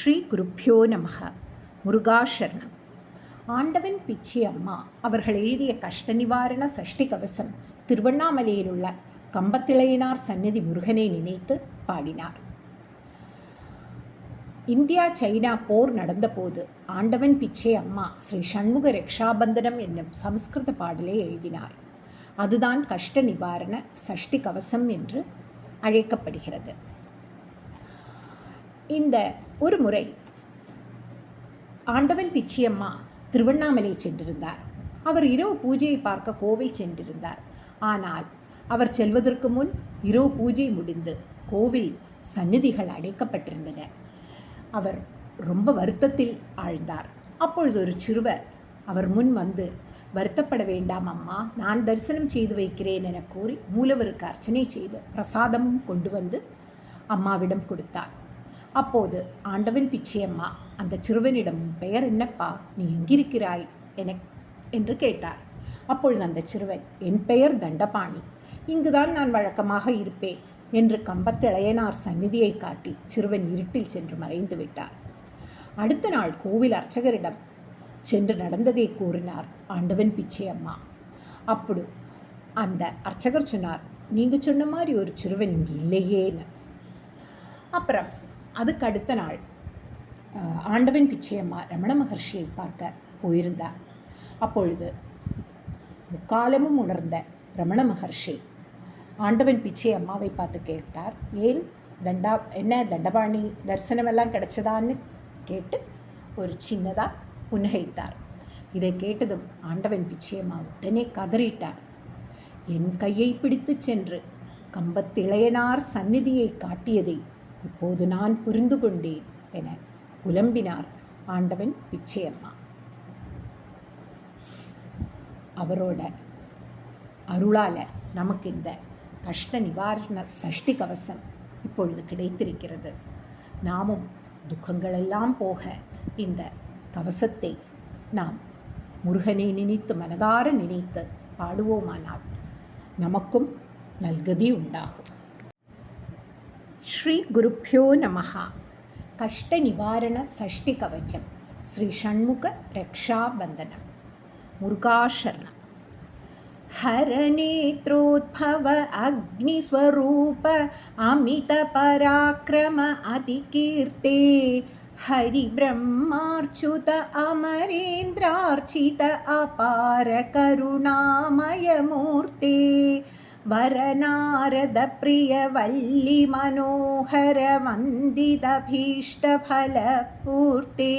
ஸ்ரீ குருப்பியோ நமக. முருகாசரணம். ஆண்டவன் பிச்சை அம்மா அவர்கள் எழுதிய கஷ்ட நிவாரண சஷ்டி கவசம் திருவண்ணாமலையில் உள்ள கம்பத்திளையனார் சந்நிதி முருகனை நினைத்து பாடினார். இந்தியா சைனா போர் நடந்தபோது ஆண்டவன் பிச்சை அம்மா ஸ்ரீ சண்முக ரக்ஷாபந்தனம் என்னும் சமஸ்கிருத பாடலை எழுதினார். அதுதான் கஷ்ட நிவாரண சஷ்டி கவசம் என்று அழைக்கப்படுகிறது. இந்த ஒரு முறை ஆண்டவன் பிச்சையம்மா திருவண்ணாமலை சென்றிருந்தார். அவர் இரவு பூஜையை பார்க்க கோவில் சென்றிருந்தார். ஆனால் அவர் செல்வதற்கு முன் இரவு பூஜை முடிந்து கோவில் சந்நிதிகள் அடைக்கப்பட்டிருந்தன. அவர் ரொம்ப வருத்தத்தில் ஆழ்ந்தார். அப்பொழுது ஒரு சிறுவர் அவர் முன் வந்து, வருத்தப்பட வேண்டாம் அம்மா, நான் தரிசனம் செய்து வைக்கிறேன் என கூறி மூலவருக்கு அர்ச்சனை செய்து பிரசாதமும் கொண்டு வந்து அம்மாவிடம் கொடுத்தார். அப்போது ஆண்டவன் பிச்சையம்மா அந்த சிறுவனிடம், உன் பெயர் என்னப்பா, நீ எங்கிருக்கிறாய் என்று கேட்டார். அப்பொழுது அந்த சிறுவன், என் பெயர் தண்டபாணி, இங்குதான் நான் வழக்கமாக இருப்பேன் என்று கம்பத்திளையனார் சந்நிதியை காட்டி சிறுவன் இருட்டில் சென்று மறைந்து விட்டார். அடுத்த நாள் கோவில் அர்ச்சகரிடம் சென்று நடந்ததை கூறினார் ஆண்டவன் பிச்சையம்மா. அப்படி அந்த அர்ச்சகர் சொன்னார், நீங்கள் சொன்ன மாதிரி ஒரு சிறுவன் இங்கே இல்லையேன்னு. அப்புறம் அதுக்கு அடுத்த நாள் ஆண்டவன் பிச்சையம்மா ரமண மகர்ஷியை பார்க்க போயிருந்தார். அப்பொழுது முக்காலமும் உணர்ந்த ரமண மகர்ஷி ஆண்டவன் பிச்சையம்மாவை பார்த்து கேட்டார், ஏன் தண்டபாணி தரிசனமெல்லாம் கிடைச்சதான்னு கேட்டு ஒரு சின்னதாக புன்னகைத்தார். இதை கேட்டதும் ஆண்டவன் பிச்சையம்மா உடனே கதறிட்டார். என் கையை பிடித்து சென்று கம்பத்திளையனார் சந்நிதியை காட்டியதை இப்போது நான் புரிந்து கொண்டேன் என புலம்பினார் ஆண்டவன் பிச்சையம்மா. அவரோட அருளால் நமக்கு இந்த கஷ்ட நிவாரண சஷ்டி கவசம் இப்பொழுது கிடைத்திருக்கிறது. நாமும் துக்கங்களெல்லாம் போக இந்த கவசத்தை நாம் முருகனை நினைத்து மனதார நினைத்து பாடுவோமானால் நமக்கும் நல்கதி உண்டாகும். ஸ்ரீ குருப்பியோ நமஹ. கஷ்ட நிவாரண சஷ்டி கவச்சம் ஸ்ரீ ஷண்முக ரக்ஷாபந்தனம். முருகாசரணம். ஹரநேத்ரோத்பவ அக்னிஸ்வரூப அமித பராக்கிரம அதிகீர்த்தே ஹரி பிரம்மார்ச்சுத அமரேந்திரார்ச்சித அபார கருணாமய மூர்த்தே வரநாரத பிரிய வல்லி மனோகர வந்தித பீஷ்ட பல பூர்த்தே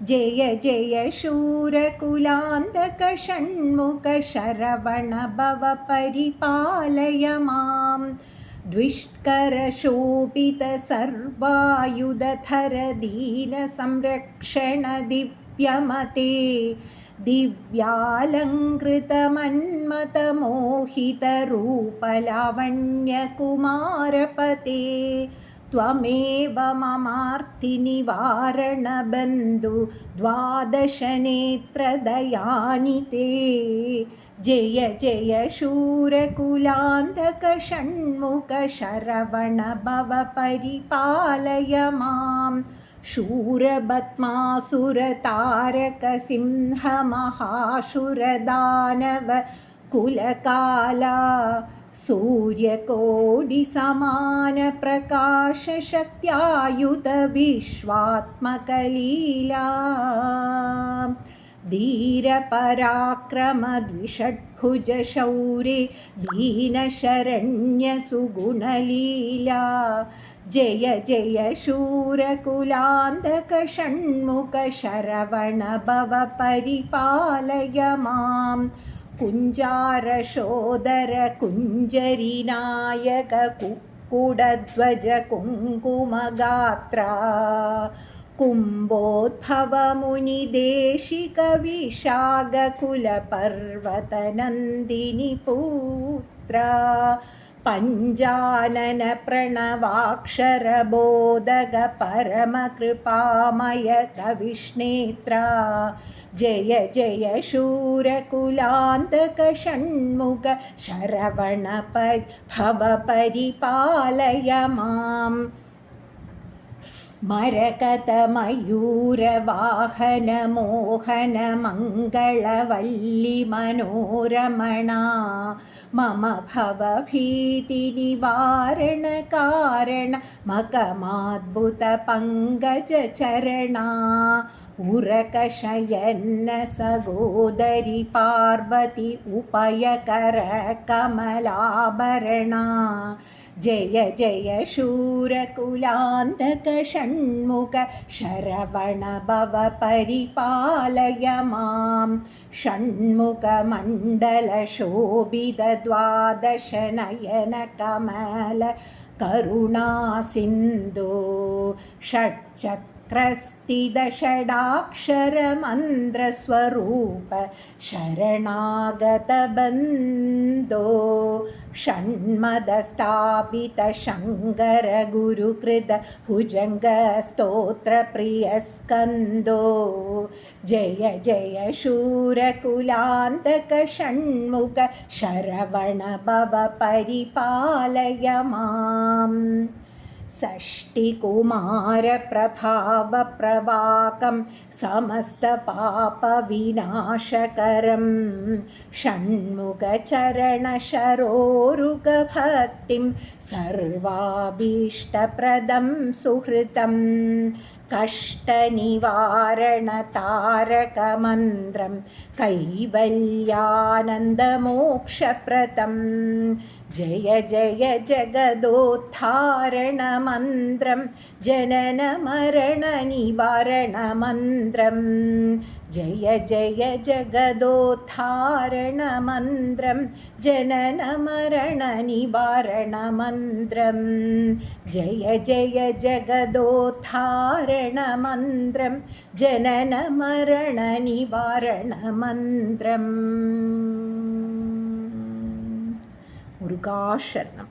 ஜெய ஜெய சூர குலாந்தக ஷண்முக சரவண பவ பரிபாலய மாம் த்விஷ்கர சோபித சர்வாயுதர தீன சம்ரக்ஷண திவ்யமதே दिव्यालङ्कृतमन्मथमोहितरूपलावण्यकुमारपते त्वमेव ममार्तिनिवारणबन्धु द्वादशनेत्रदयानिते जय जय शूरकुलान्तक षण्मुख शरवण भव परिपालय माम् शूरभत्मासुरतारकसिंहमहाशुरदानव कुलकाला सूर्यकोटिसमानप्रकाशशक्त्यायुतविश्वात्मकलीला धीरपराक्रमद्विषड्भुजशौरे दीनशरण्यसुगुणलीला जय जय शूरकुलान्तक षण्मुख शरवण भव परिपालय मां कुञ्जारशोदर कुञ्जरिनायक कुक्कुडध्वज कुङ्कुमगात्रा कुम्भोद्भवमुनिदेशिक विशाखकुलपर्वतनन्दिनि पुत्रा पञ्जानन प्रणवाक्षरबोधक परमकृपामय तविष्णेत्रा जय जय शूरकुलान्तक षण्मुख शरवण भव परिपालय माम् मरकतमयूरवाहनमोहनमङ्गलवल्लिमनोरमणा मम भवभीतिनिवारणकारण मकमाद्भुतपङ्कजचरणा उरकशयन्न सगोदरि पार्वती उपयकरकमलाभरणा जय जय शूरकुलान्तक षण्मुख शरवण भव परिपालय मां षण्मुखमण्डलशोभितद्वादशनयनकमल करुणासिन्धो षट्चक्रस्थितषडाक्षरमन्त्रस्वरूप शरणागतबन्धो षण्मदस्थापितशङ्करगुरुकृत भुजङ्गस्तोत्रप्रियस्कन्दो जय जय शूरकुलान्तक षण्मुख शरवण भव परिपालय माम् षष्टिकुमारप्रभावप्रवाकं समस्तपापविनाशकरं षण्मुखचरणशरोरुगभक्तिं सर्वाभीष्टप्रदं सुहृतं कष्टनिवारणतारकमन्त्रं कैवल्यानन्दमोक्षप्रदं जय जय जगदोद्धारणमन्त्रं जननमरणनिवारणमन्त्रं जय जय जगदोद्धारणमन्त्रं जननमरणनिवारणमन्त्रं जय जय जगदोद्धारणमन्त्रं जननमरणनिवारणमन्त्रम्. മുരുകാശരണം.